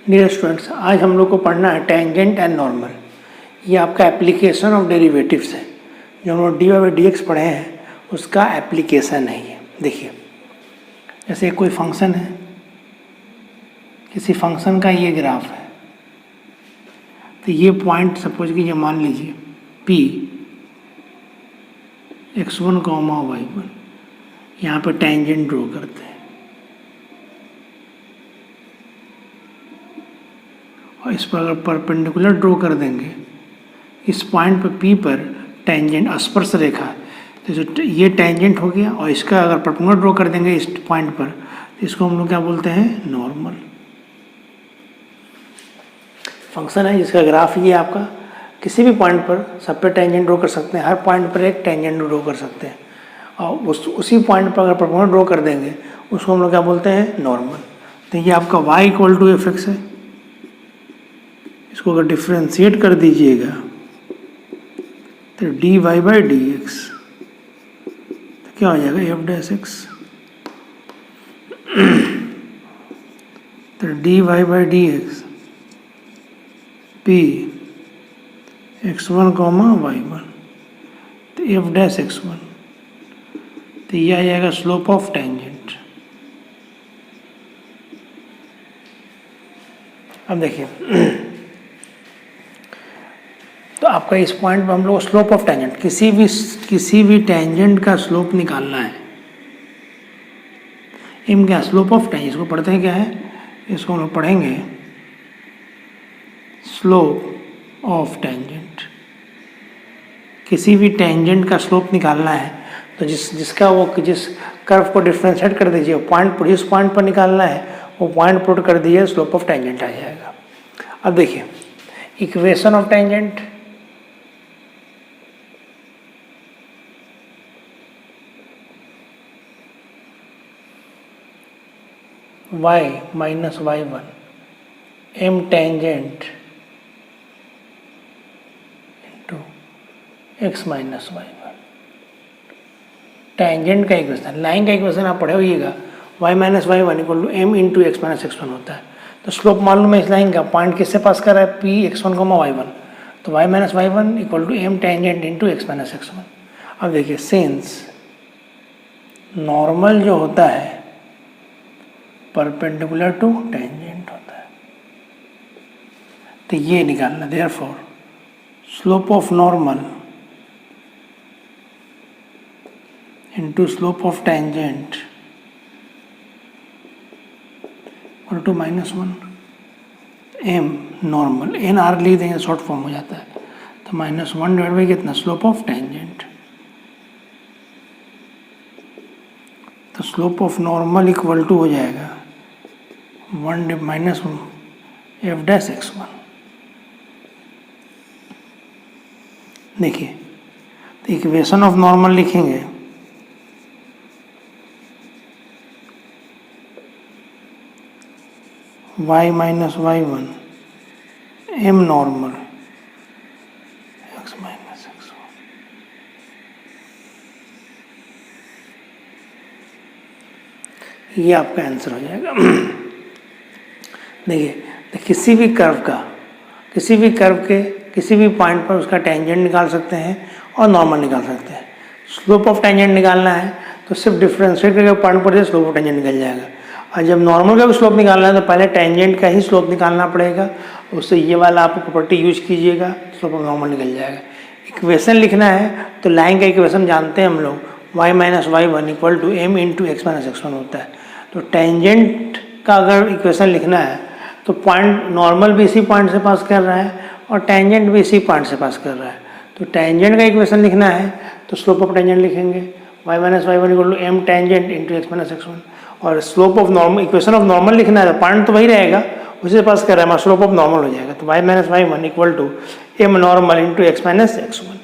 Dear students, आज हम लोग को पढ़ना है टेंजेंट एंड नॉर्मल। ये आपका एप्लीकेशन ऑफ डेरिवेटिव्स है। जो हम लोग d y by d x पढ़े हैं उसका एप्लीकेशन है ये। देखिए, जैसे कोई फंक्शन है, किसी फंक्शन का ये ग्राफ है, तो ये पॉइंट सपोज कीजिए, मान लीजिए P x1, y1, यहाँ पे टेंजेंट ड्रॉ करते हैं और इस पर अगर परपेंडिकुलर ड्रॉ कर देंगे, इस पॉइंट पर P पर टेंजेंट स्पर्श रेखा, तो जो ये टेंजेंट हो गया, और इसका अगर परपेंडिकुलर ड्रॉ कर देंगे इस पॉइंट पर, तो इसको हम लोग क्या बोलते हैं, नॉर्मल। फंक्शन है जिसका ग्राफ ये आपका, किसी भी पॉइंट पर सब पे टेंजेंट ड्रॉ कर सकते हैं, हर पॉइंट पर एक टेंजेंट ड्रॉ कर सकते हैं, और उसी पॉइंट पर अगर परपेंडिकुलर ड्रॉ कर देंगे उसको हम लोग क्या बोलते हैं, नॉर्मल। तो ये आपका y = f(x) है। इसको अगर डिफ्रेंशिएट कर दीजिएगा तो dy बाई डी एक्स, तो क्या हो जाएगा, f'(x). तो dy by d x P x1, y1, तो f'(x1), तो यह आ जाएगा स्लोप ऑफ टेंजेंट। अब देखिए, तो आपका इस पॉइंट पर हम लोग स्लोप ऑफ टेंजेंट, किसी भी टेंजेंट का स्लोप निकालना है। एम क्या, स्लोप ऑफ टेंजेंट, इसको पढ़ते हैं क्या है, इसको हम लोग पढ़ेंगे स्लोप ऑफ टेंजेंट। किसी भी टेंजेंट का स्लोप निकालना है तो जिस कर्व को डिफ्रेंशिएट कर दीजिए, पॉइंट पर, जिस पॉइंट पर निकालना है वो पॉइंट पुट कर दीजिए, स्लोप ऑफ टेंजेंट आ जाएगा। अब देखिए, equation of tangent, y minus y1 m tangent into x minus y1। Tangent का इक्वेशन, लाइन का इक्वेशन आप पढ़े होइएगा, y minus y1 equal to m into x minus x1 होता है। तो स्लोप मालूम है इस लाइन का, पॉइंट किससे पास कर रहा है, P x1, y1, तो y minus y1 equal to m tangent into x minus x1। अब देखिए, सिंस नॉर्मल जो होता है परपेंडिकुलर टू टेंजेंट होता है, तो ये निकालना, therefore slope of normal into slope of tangent equal to -1 m normal, N R लिख देंगे, शॉर्ट फॉर्म हो जाता है, तो -1 डिवाइड बाई कितना, स्लोप ऑफ टेंजेंट। तो slope of normal equal to हो जाएगा 1 माइनस f'(x1). देखिए, तो इक्वेशन ऑफ नॉर्मल लिखेंगे, y minus y1 m normal x minus x1। ये आपका आंसर हो जाएगा। देखिए, तो किसी भी कर्व के किसी भी पॉइंट पर उसका टेंजेंट निकाल सकते हैं और नॉर्मल निकाल सकते हैं। स्लोप ऑफ टेंजेंट निकालना है तो सिर्फ डिफरेंशिएट करके पॉइंट पर स्लोप ऑफ टेंजेंट निकल जाएगा, और जब नॉर्मल का भी स्लोप निकालना है तो पहले टेंजेंट का ही स्लोप निकालना पड़ेगा, उससे ये वाला आप प्रॉपर्टी यूज कीजिएगा, स्लोप ऑफ नॉर्मल निकल जाएगा। इक्वेशन लिखना है तो लाइन का इक्वेशन जानते हैं हम लोग, y minus y1 equal to m into x minus x1 होता है। तो टेंजेंट का अगर इक्वेशन लिखना है तो पॉइंट नॉर्मल भी इसी पॉइंट से पास कर रहा है और टेंजेंट भी इसी पॉइंट से पास कर रहा है, तो टेंजेंट का इक्वेशन लिखना है तो स्लोप ऑफ टेंजेंट लिखेंगे, y minus y1 equal to m tangent into x minus x1। और slope of normal, equation of normal लिखना है तो पॉइंट तो वही रहेगा, उसी से पास कर रहा है, स्लोप ऑफ नॉर्मल हो जाएगा, तो y minus y1 equal to m normal into x minus x1।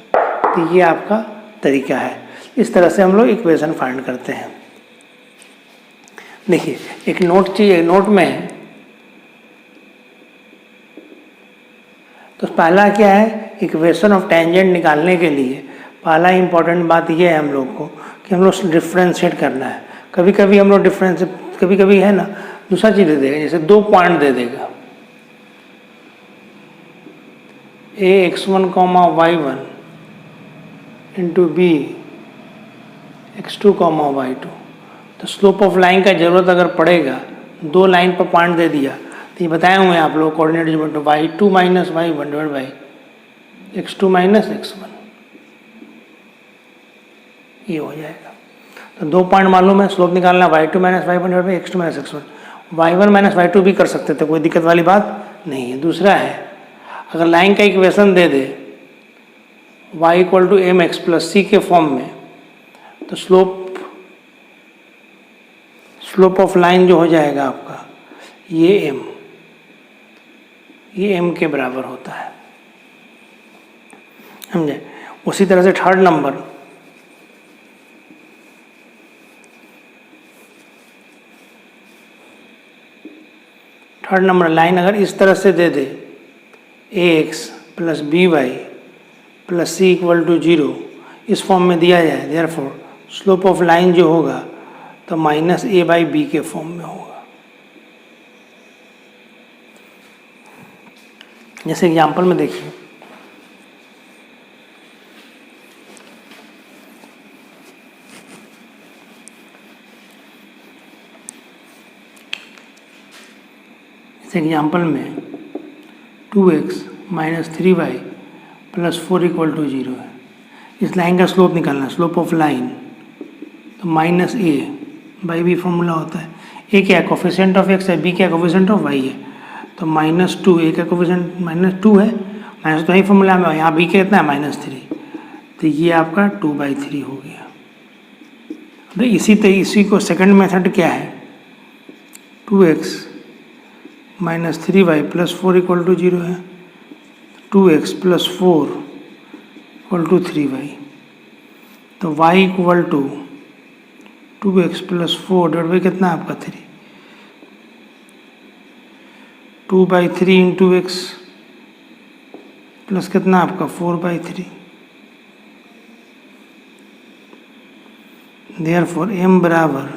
तो ये आपका तरीका है, इस तरह से हम लोग इक्वेशन फाइंड करते हैं। देखिए, एक नोट चाहिए, नोट में है, तो पहला क्या है, इक्वेशन ऑफ टेंजेंट निकालने के लिए पहला इंपॉर्टेंट बात यह है हम लोग को कि हम लोग डिफ्रेंशिएट करना है। कभी कभी हम लोग कभी कभी है ना, दूसरा चीज दे देगा, जैसे 2 पॉइंट दे देगा, ax1, y1 into B x2, y2। तो स्लोप ऑफ लाइन का जरूरत अगर पड़ेगा, 2 लाइन पर पॉइंट दे दिया, तो ये बताए हुए हैं आप लोग कोऑर्डिनेट जो y2 minus y1 divide by x2 minus x1, ये हो जाएगा। तो 2 पॉइंट मालूम है, स्लोप निकालना y2 minus y1 divide by x2 minus x1। y1 minus y2 भी कर सकते थे, कोई दिक्कत वाली बात नहीं है। दूसरा है, अगर लाइन का इक्वेशन दे दे y equal to M X plus C के फॉर्म में, तो स्लोप ऑफ लाइन जो हो जाएगा आपका ये m के बराबर होता है, समझे। उसी तरह से थर्ड नंबर लाइन अगर इस तरह से दे दे ax plus b y plus c equal to 0, इस फॉर्म में दिया जाए, देयरफॉर स्लोप ऑफ लाइन जो होगा तो माइनस ए बाई बी के फॉर्म में होगा। जैसे एग्जाम्पल में देखिए, इस एग्जाम्पल में 2x minus 3y plus 4 equal to 0 है। इस लाइन का स्लोप निकालना है, स्लोप ऑफ लाइन, तो minus a by b formula होता है। ए क्या कोफिशिएंट ऑफ x है, बी क्या कोफिशिएंट ऑफ y है, तो -2, ए का कोफिशिएंट -2 है, माइनस तो यही फॉर्मूला में, यहाँ बी का कितना है -3, तो ये आपका 2/3 हो गया। तो इसी को सेकंड मेथड क्या है, 2x minus 3y plus 4 equal to 0 है, 2x plus 4 equal to 3y, तो y equal to 2x plus 4 divide by कितना आपका 3, 2/3 इंटू एक्स प्लस कितना आपका 4/3, देयरफॉर m बराबर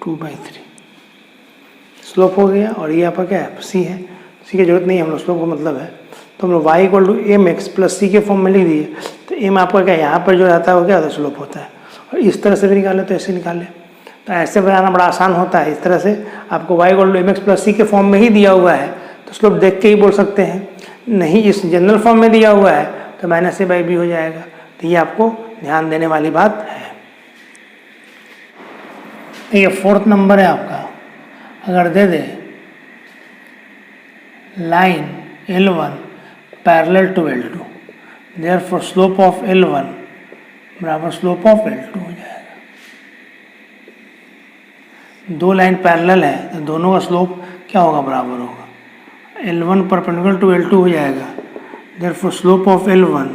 2/3। स्लोप हो गया, और ये आपका क्या है, सी है, सी की जरूरत नहीं है, हम लोग स्लोप का मतलब है, तो हम लोग y equal to M X plus C के फॉर्म में लिख दिए। तो m आपका क्या यहाँ पर जो रहता है वो क्या होता है, स्लोप होता है। और इस तरह से भी निकाले तो ऐसे निकाले, तो ऐसे बनाना बड़ा आसान होता है। इस तरह से आपको y equal to M X plus C के फॉर्म में ही दिया हुआ है, तो स्लोप देख के ही बोल सकते हैं। नहीं इस जनरल फॉर्म में दिया हुआ है तो माइनस ए बाई बी हो जाएगा। तो ये आपको ध्यान देने वाली बात है। ये 4th नंबर है आपका, अगर दे दे line L1 parallel to L2, therefore slope of L1 बराबर स्लोप ऑफ L2 हो जाएगा। 2 लाइन पैरेलल है तो दोनों का स्लोप क्या होगा, बराबर होगा। L1 परपेंडिकुलर टू L2 हो जाएगा, therefore slope of L1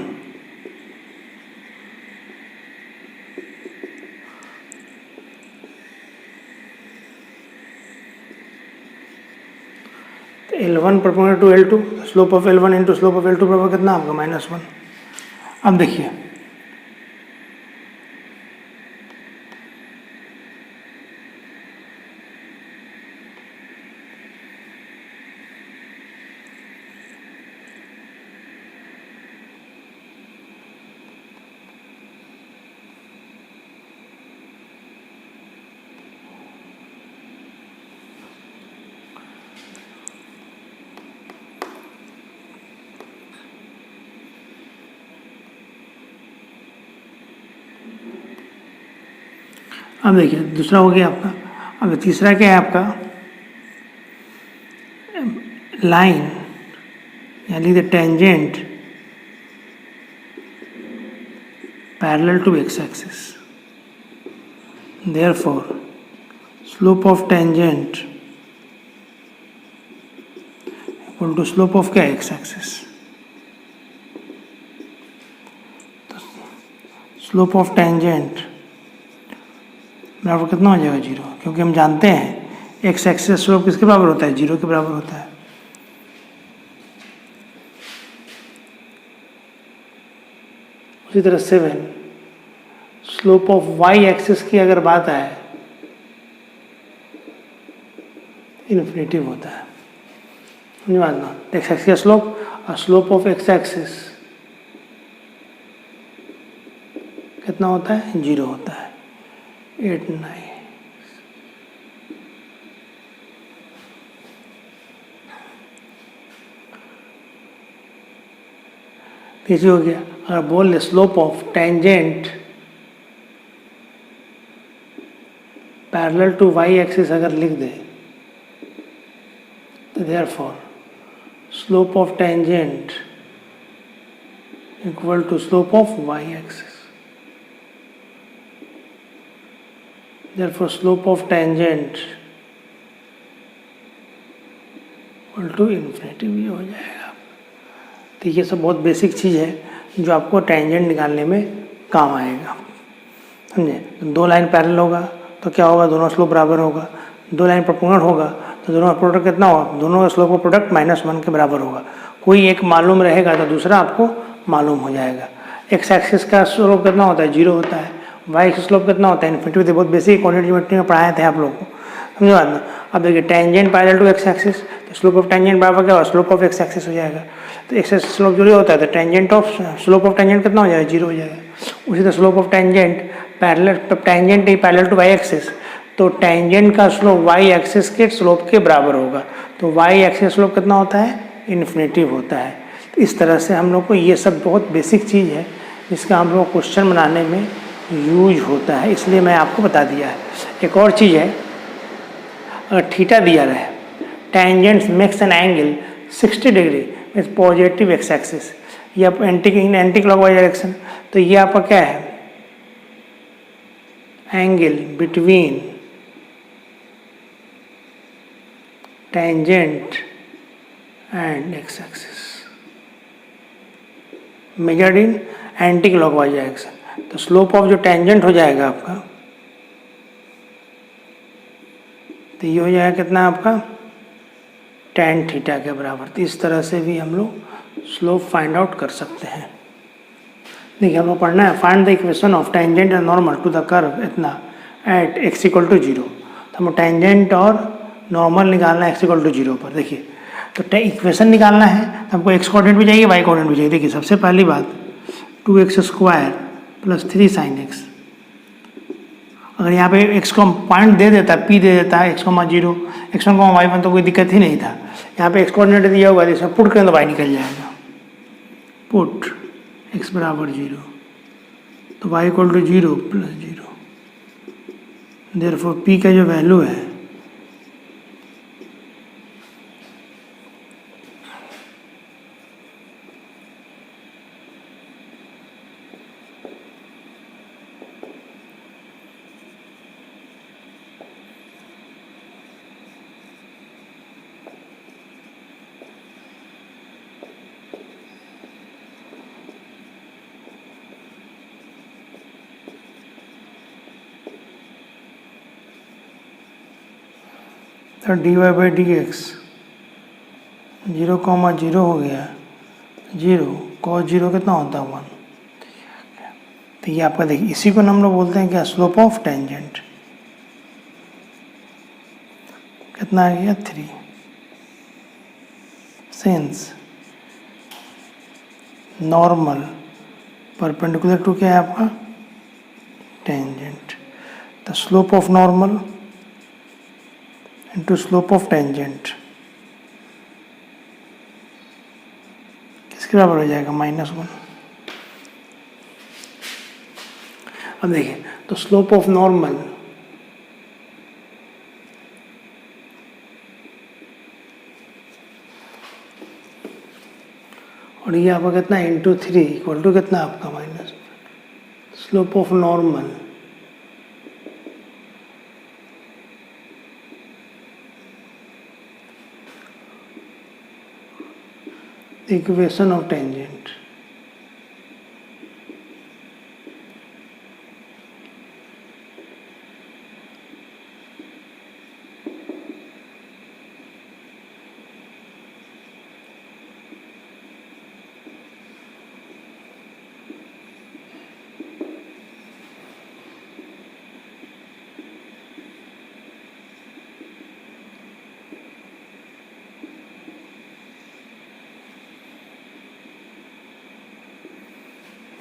L1 perpendicular to L2, slope of L1 into slope of L2 बराबर कितना आपका -1। अब देखिए दूसरा हो गया आपका। अब तीसरा क्या है आपका, लाइन यानी the tangent parallel to x axis, therefore slope of tangent equal to slope of क्या, X axis. Slope of tangent बराबर कितना हो जाएगा, 0, क्योंकि हम जानते हैं एक्स एक्सिस स्लोप किसके बराबर होता है, 0 के बराबर होता है। उसी तरह 7 स्लोप ऑफ वाई एक्सिस की अगर बात आए इन्फिनिटिव होता है। समझ में आना, एक्स एक्सिस का स्लोप और स्लोप ऑफ एक्स एक्सिस कितना होता है, 0 होता है। 8 9 इसी हो गया। अगर बोल slope of tangent parallel to y axis अगर लिख दे तो therefore slope of tangent equal to slope of y axis. Therefore slope of tangent equal to infinity, ये हो जाएगा। तो ये सब बहुत बेसिक चीज़ है जो आपको टेंजेंट निकालने में काम आएगा। समझे? दो लाइन पैरेलल होगा तो क्या होगा, दोनों स्लोप बराबर होगा। दो लाइन परपेंडिकुलर होगा तो दोनों का प्रोडक्ट कितना होगा, दोनों का स्लोप का प्रोडक्ट -1 के बराबर होगा। कोई एक मालूम रहेगा तो दूसरा आपको मालूम हो जाएगा। एक्स एक्सिस का स्लोप कितना होता है, 0 होता है। वाई एक्सिस स्लोप कितना होता है, इन्फिनिटी। बहुत बेसिक क्वांटिटी ज्योमेट्री में पढ़ाए थे आप लोग को, समझो बात ना। अब देखिए tangent parallel to x axis, तो स्लोप ऑफ टेंजेंट बराबर क्या होगा, स्लोप ऑफ एक्स एक्सिस हो जाएगा। तो एक्स एक्सिस स्लोप 0 होता है तो tangent of slope of tangent कितना हो जाएगा, 0 हो जाएगा। उसी तरह slope of tangent parallel, tangent ही पैरेलल टू वाई एक्सिस, तो टेंजेंट का स्लोप वाई एक्सिस के स्लोप के बराबर होगा। तो वाई एक्सिस स्लोप कितना होता है, इन्फिनिटिव होता है। तो इस तरह से हम लोग को ये सब बहुत बेसिक चीज़ है जिसका हम लोग क्वेश्चन बनाने में यूज होता है, इसलिए मैं आपको बता दिया है। एक और चीज़ है, अगर थीटा दिया रहे, tangents makes an angle 60 degree with positive x axis, ये आप एंटी क्लॉकवाइज डायरेक्शन, तो ये आपका क्या है, angle between tangent and x axis measured in anti clockwise direction. तो स्लोप ऑफ जो टेंजेंट हो जाएगा आपका, तो ये हो जाएगा कितना आपका, tan थीटा के बराबर। तो इस तरह से भी हम लोग स्लोप फाइंड आउट कर सकते हैं। देखिए हम लोग पढ़ना है, find the equation of tangent and normal to the curve इतना एट x इक्वल टू 0। तो हम टेंजेंट और नॉर्मल निकालना है x इक्वल टू 0 पर। देखिए तो इक्वेशन निकालना है तो हमको x कोऑर्डिनेट भी चाहिए, y कोऑर्डिनेट भी चाहिए। देखिए सबसे पहली बात 2x² + 3 sin x, अगर यहाँ पे x को पॉइंट दे देता है, p दे देता है x,0 x1, y1 तो कोई दिक्कत ही नहीं था। यहाँ पे x कोऑर्डिनेट दिया हुआ है, इसमें पुट करें तो y निकल जाएगा। पुट x बराबर 0 तो y equal to 0 + 0। Therefore p का जो वैल्यू है तो dy/dx 0, 0 हो गया 0, cos 0 कितना होता है 1। तो ये आपका देखिए, इसी को हम लोग बोलते हैं क्या, स्लोप ऑफ टेंजेंट। कितना आ गया 3, सिंस नॉर्मल परपेंडिकुलर टू क्या है आपका, tangent. The slope of normal into slope of tangent किसके बराबर हो जाएगा, -1। अब देखिए तो स्लोप ऑफ नॉर्मल और ये आपका कितना इंटू 3 इक्वल टू कितना आपका -1। Slope of normal equation of tangent,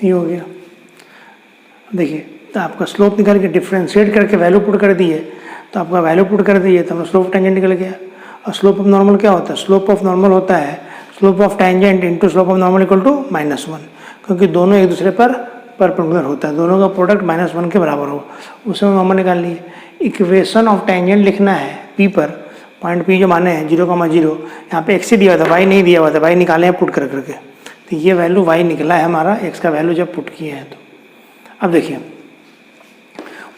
ये हो गया। देखिए तो आपका स्लोप निकल के डिफ्रेंशिएट करके वैल्यू पुट कर दिए, तो आपका वैल्यू पुट कर दिए तो हमें स्लोप ऑफ टेंजेंट निकल गया। और स्लोप ऑफ नॉर्मल क्या होता है? स्लोप ऑफ नॉर्मल होता है slope of tangent into slope of normal equal to -1, क्योंकि दोनों एक दूसरे पर परपेंडिकुलर होता है, दोनों का प्रोडक्ट -1 के बराबर हो, उसमें नॉर्मल निकाल लिए। इक्वेशन ऑफ टेंजेंट लिखना है पी पर, पॉइंट पी जो माने हैं 0,0, यहाँ पे एक्स ही दिया हुआ था, वाई नहीं दिया हुआ था, वाई निकाले हैं पुट कर करके, तो ये वैल्यू वाई निकला है हमारा, एक्स का वैल्यू जब पुट किए हैं तो। अब देखिए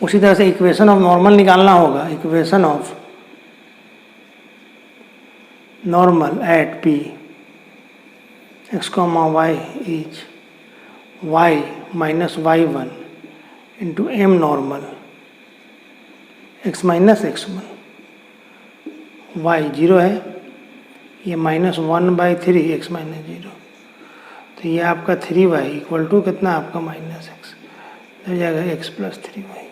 उसी तरह से इक्वेशन ऑफ नॉर्मल निकालना होगा, equation of normal at p x comma y is y minus y1 into m normal x minus x1, y 0 है, ये -1/3 x माइनस 0, तो ये आपका 3y इक्वल टू कितना आपका -x, हो जाएगा x प्लस 3y।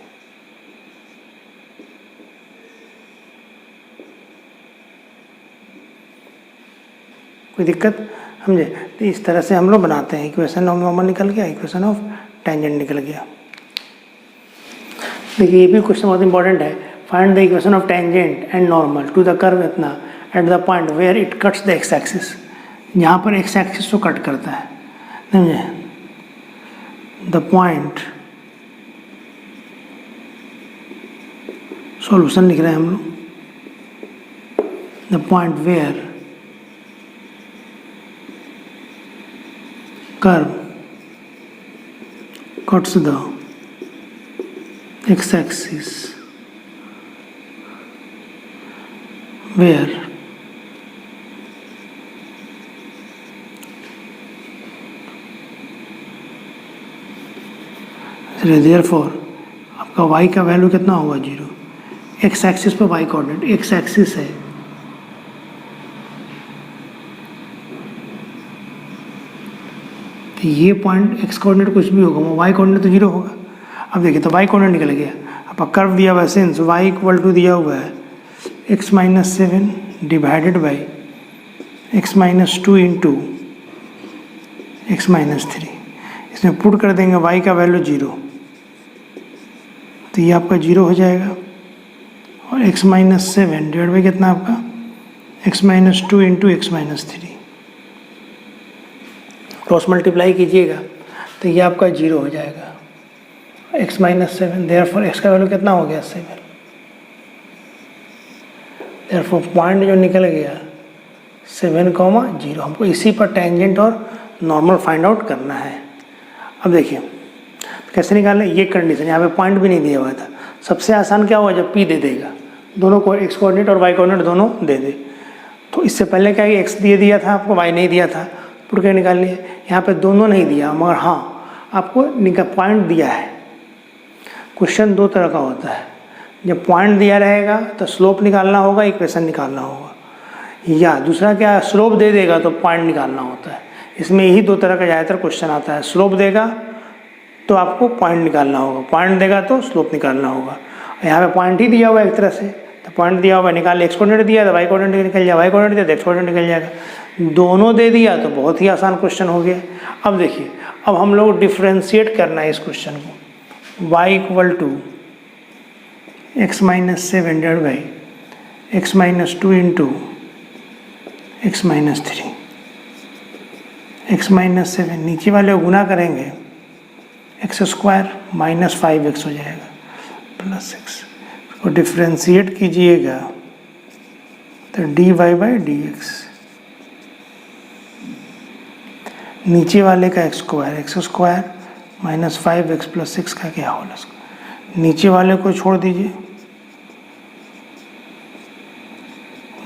कोई दिक्कत समझे? तो इस तरह से हम लोग बनाते हैं, इक्वेशन ऑफ नॉर्मल निकल गया, इक्वेशन ऑफ टेंजेंट निकल गया। देखिए ये भी क्वेश्चन बहुत इंपॉर्टेंट है, find the equation of tangent and normal to the curve इतना at the point where it cuts the X axis, यहाँ पर एक्स एक्सिस को कट करता है, समझे? द पॉइंट, सॉल्यूशन लिख रहे हैं हम लोग, the point where curve cuts the x-axis where therefore आपका y का वैल्यू कितना होगा 0, x एक्सिस पे y कोऑर्डिनेट, x एक्सिस है तो ये पॉइंट x कोऑर्डिनेट कुछ भी होगा, y कोऑर्डिनेट तो 0 होगा। अब देखिए तो y कोऑर्डिनेट निकल गया, अब कर्व दिया हुआ है सिंस y इक्वल टू दिया हुआ है x minus 7 divided by x minus 2 into x minus 3, इसमें पुट कर देंगे y का वैल्यू 0, तो ये आपका 0 हो जाएगा, और x माइनस 7 डिवाइड बाई कितना आपका x minus 2 into x minus 3, cross multiply कीजिएगा तो ये आपका 0 हो जाएगा, x माइनस 7, देयरफॉर x का वैल्यू कितना हो गया 7, देयरफॉर पॉइंट जो निकल गया 7,0, हमको इसी पर टेंजेंट और नॉर्मल फाइंड आउट करना है। अब देखिए कैसे निकालना, ये कंडीशन, यहाँ पे पॉइंट भी नहीं दिया हुआ था, सबसे आसान क्या हुआ जब p दे देगा, दोनों को x कोऑर्डिनेट और y कोऑर्डिनेट दोनों दे दे, तो इससे पहले क्या है x दिया था आपको, y नहीं दिया था, पुट के निकाल लिए, यहाँ पे दोनों नहीं दिया, मगर हाँ आपको पॉइंट दिया है। क्वेश्चन दो तरह का होता है, जब पॉइंट दिया रहेगा तो स्लोप निकालना होगा, इक्वेशन निकालना होगा, या दूसरा क्या स्लोप दे देगा तो पॉइंट निकालना होता है। इसमें यही दो तरह का ज़्यादातर क्वेश्चन आता है, स्लोप देगा तो आपको पॉइंट निकालना होगा, पॉइंट देगा तो स्लोप निकालना होगा। यहाँ पे पॉइंट ही दिया हुआ है एक तरह से, तो पॉइंट दिया हुआ निकाल, एक्स कोऑर्डिनेट दिया तो वाई कोऑर्डिनेट निकल जाए, वाई कोऑर्डिनेट दिया तो एक्स कोऑर्डिनेट निकल जाएगा, दोनों दे दिया तो बहुत ही आसान क्वेश्चन हो गया। अब देखिए अब हम लोग डिफ्रेंशिएट करना है इस क्वेश्चन को, y equal to x minus 7 divide by x minus 2 into x minus 3, x minus 7 नीचे वाले को गुना करेंगे एक्स स्क्वायर माइनस 5x हो जाएगा प्लस 6, इसको डिफ्रेंशिएट कीजिएगा तो dy बाई dx, नीचे वाले का x square minus 5x plus 6 का क्या होगा, नीचे वाले को छोड़ दीजिए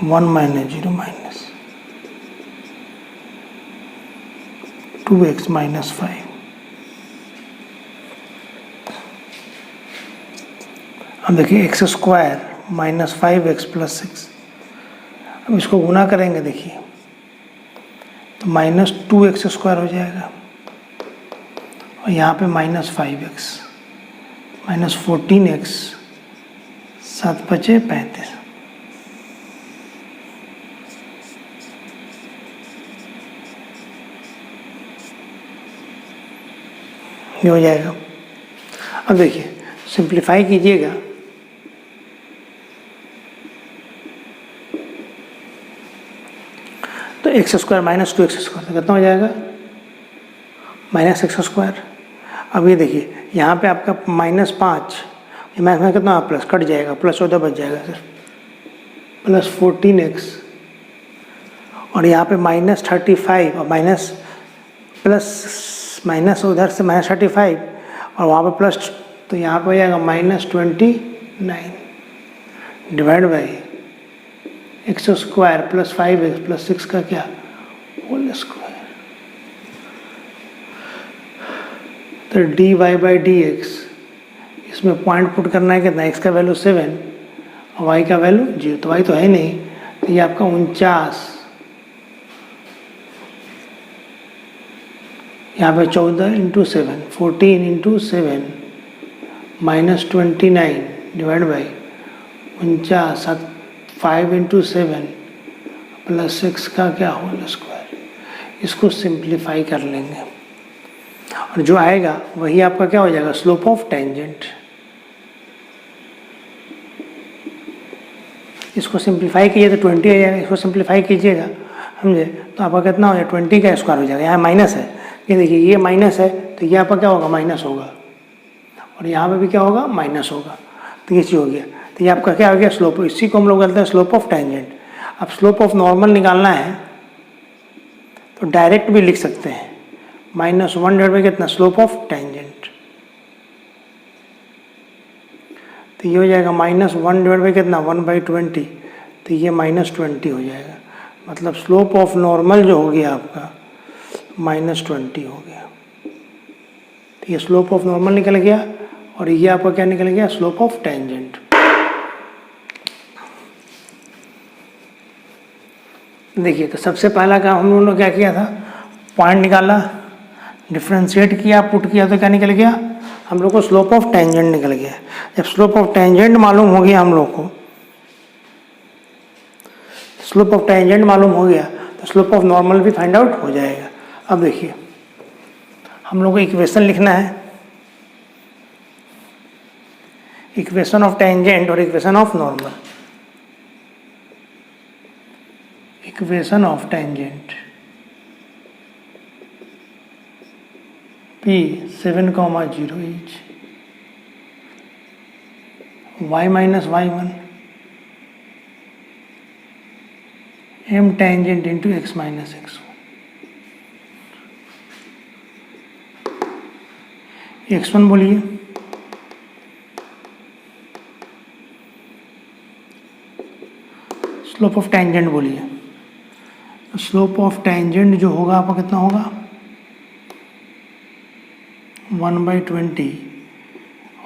1 माइनस 0 माइनस 2x माइनस 5, अब देखिए x square minus 5x plus 6, अब इसको गुना करेंगे देखिए तो माइनस 2x स्क्वायर हो जाएगा, और यहाँ पे माइनस 5x माइनस 14x 7 बचे 35, ये हो जाएगा। अब देखिए सिंप्लीफाई कीजिएगा तो x square minus 2x square तो कितना हो जाएगा, माइनस एक्स स्क्वायर। अब ये देखिए यहाँ पे आपका -5, मैथ में कितना प्लस कट जाएगा, +14 बच जाएगा सर, +14x, और यहाँ पे -35 और माइनस प्लस माइनस उधर से -35 और वहाँ पे प्लस, तो यहाँ पे हो जाएगा -29 divide by x square + 5x + 6 का क्या होल स्क्वायर। तो dy/dx, इसमें पॉइंट पुट करना है कितना, x का वैल्यू 7 और y का वैल्यू 0, तो y तो है नहीं, तो ये आपका 49, यहाँ पे 14 × 7, 14 × 7 -29 डिवाइड बाई 49, 5 × 7 + 6 का क्या होल स्क्वायर। इसको सिंप्लीफाई कर लेंगे और जो आएगा वही आपका क्या हो जाएगा, स्लोप ऑफ टेंजेंट। इसको सिंप्लीफाई कीजिए तो 20 आ जाएगा, इसको सिंप्लीफाई कीजिएगा समझे तो आपका कितना हो जाएगा, 20 का स्क्वायर हो जाएगा। यहाँ माइनस है, ये देखिए ये माइनस है तो ये आपका क्या होगा, माइनस होगा, और यहाँ पे भी क्या होगा, माइनस होगा, तो ये चीज़ हो गया। तो ये आपका क्या हो गया, स्लोप। इसी को हम लोग बोलते हैं स्लोप ऑफ टेंजेंट। अब स्लोप ऑफ नॉर्मल निकालना है तो डायरेक्ट भी लिख सकते हैं, -1 डिवाइड बाई कितना, स्लोप ऑफ टेंजेंट, तो ये हो जाएगा -1 डिवाइड बाई कितना, 1/20, तो ये -20 हो जाएगा। मतलब स्लोप ऑफ नॉर्मल जो हो गया आपका -20 हो गया। तो ये स्लोप ऑफ नॉर्मल निकल गया और ये आपका क्या निकल गया, स्लोप ऑफ टेंजेंट। देखिए तो सबसे पहला काम हम लोगों ने क्या किया था, पॉइंट निकाला, डिफ्रेंशिएट किया, पुट किया, तो क्या निकल गया, हम लोग को स्लोप ऑफ टेंजेंट निकल गया। जब स्लोप ऑफ टेंजेंट मालूम हो गया हम लोग को, स्लोप ऑफ टेंजेंट मालूम हो गया तो स्लोप ऑफ नॉर्मल भी फाइंड आउट हो जाएगा। अब देखिए हम लोग को इक्वेशन लिखना है, इक्वेशन ऑफ टेंजेंट और equation of normal. Equation of tangent P 7,0 each, y - y1 m tangent into x - x1, x1 बोलिए, स्लोप ऑफ टेंजेंट बोलिए। स्लोप ऑफ टेंजेंट जो होगा आपका कितना होगा, 1/20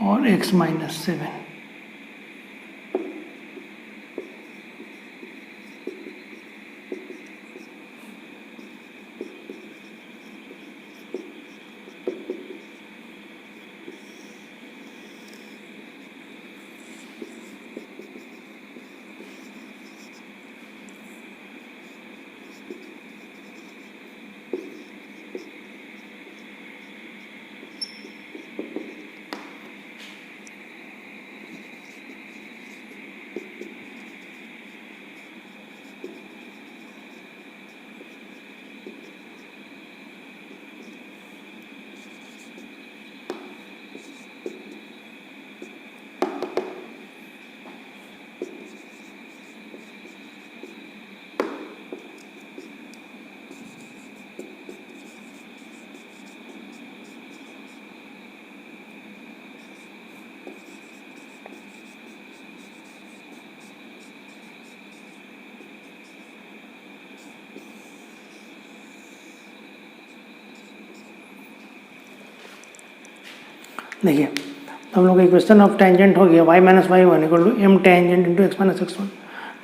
और x - 7, देखिए तो हम लोग इक्वेशन ऑफ टेंजेंट हो गया y - y1 = m tangent into x - x1,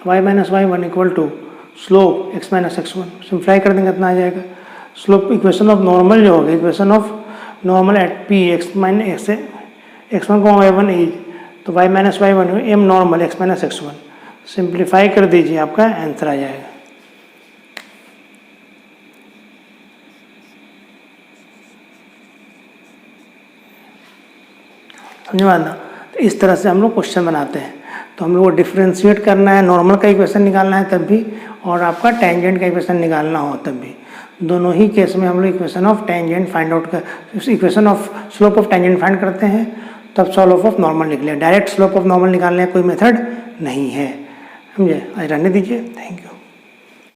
तो y - y1 = slope x - x1, simply कर देंगे इतना आ जाएगा। स्लोप इक्वेशन ऑफ नॉर्मल जो होगा, equation of normal eight p x - x1, y1 is, तो y - y1 m normal x - x1, simplify कर दीजिए आपका आंसर आ जाएगा। समझ में आना। तो इस तरह से हम लोग क्वेश्चन बनाते हैं। तो हम लोग को डिफ्रेंशिएट करना है, नॉर्मल का इक्वेशन निकालना है तब भी, और आपका टेंजेंट का इक्वेशन निकालना हो तब भी। दोनों ही केस में हम लोग equation of tangent find out कर, equation of slope of tangent find करते हैं, तब स्लोप ऑफ नॉर्मल निकले। डायरेक्ट स्लोप ऑफ नॉर्मल निकालने का कोई मेथड नहीं है, समझे। आज रहने दीजिए, थैंक यू।